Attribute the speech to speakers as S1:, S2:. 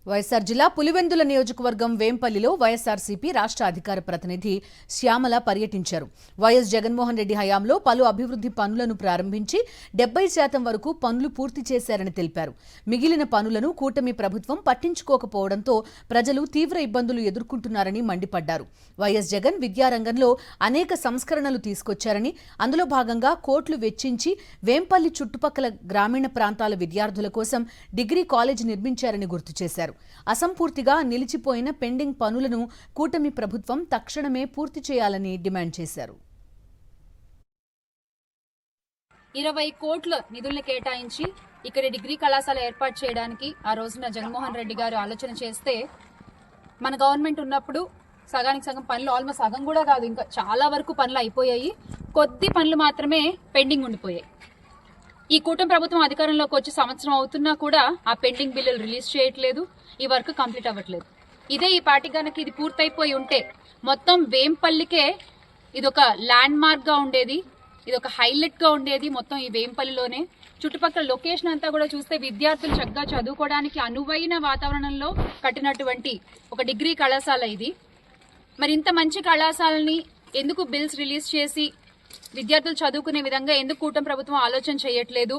S1: వైఎస్ఆర్ జిల్లా పులివెందుల నియోజకవర్గం వేంపల్లిలో వైఎస్ఆర్సీపీ రాష్ట్ర అధికార ప్రతినిధి శ్యామల పర్యటించారు. వైఎస్ జగన్మోహన్ రెడ్డి హయాంలో పలు అభివృద్ధి పనులను ప్రారంభించి 70% వరకు పనులు పూర్తి చేశారని తెలిపారు. మిగిలిన పనులను కూటమి ప్రభుత్వం పట్టించుకోకపోవడంతో ప్రజలు తీవ్ర ఇబ్బందులు ఎదుర్కొంటున్నారని మండిపడ్డారు. వైఎస్ జగన్ విద్యారంగంలో అనేక సంస్కరణలు తీసుకొచ్చారని, అందులో భాగంగా కోట్లు వెచ్చించి వేంపల్లి చుట్టుపక్కల గ్రామీణ ప్రాంతాల విద్యార్థుల కోసం డిగ్రీ కాలేజ్ నిర్మించారని గుర్తు చేశారు. అసంపూర్తిగా నిలిచిపోయిన పెండింగ్ పనులను కూటమి ప్రభుత్వం తక్షణమే పూర్తి చేయాలని డిమాండ్ చేశారు.
S2: 20 కోట్ల నిధులను కేటాయించి ఇక్కడ డిగ్రీ కళాశాల ఏర్పాటు చేయడానికి ఆ రోజున జగన్మోహన్ రెడ్డి గారు ఆలోచన చేస్తే, మన గవర్నమెంట్ ఉన్నప్పుడు సగానికి సగం పనులు, ఆల్మోస్ట్ సగం కూడా కాదు, ఇంకా చాలా వరకు పనులు అయిపోయాయి. కొద్ది పనులు మాత్రమే పెండింగ్ ఉండిపోయాయి. ఈ కూటమి ప్రభుత్వం అధికారంలోకి వచ్చి సంవత్సరం అవుతున్నా కూడా ఆ పెండింగ్ బిల్లులు రిలీజ్ చేయట్లేదు, ఈ వర్క్ కంప్లీట్ అవ్వట్లేదు. ఇదే ఈ పార్టీ గనక ఇది పూర్తయిపోయి ఉంటే మొత్తం వేంపల్లికే ఇదొక ల్యాండ్ మార్క్ గా ఉండేది, ఇదొక హైలైట్ గా ఉండేది. మొత్తం ఈ వేంపల్లిలోనే చుట్టుపక్కల లొకేషన్ అంతా కూడా చూస్తే విద్యార్థులు చక్కగా చదువుకోవడానికి అనువైన వాతావరణంలో కట్టినటువంటి ఒక డిగ్రీ కళాశాల ఇది. మరి ఇంత మంచి కళాశాలని ఎందుకు బిల్స్ రిలీజ్ చేసి విద్యార్థులు చదువుకునే విధంగా ఎందుకు కూటమి ప్రభుత్వం ఆలోచన చేయట్లేదు?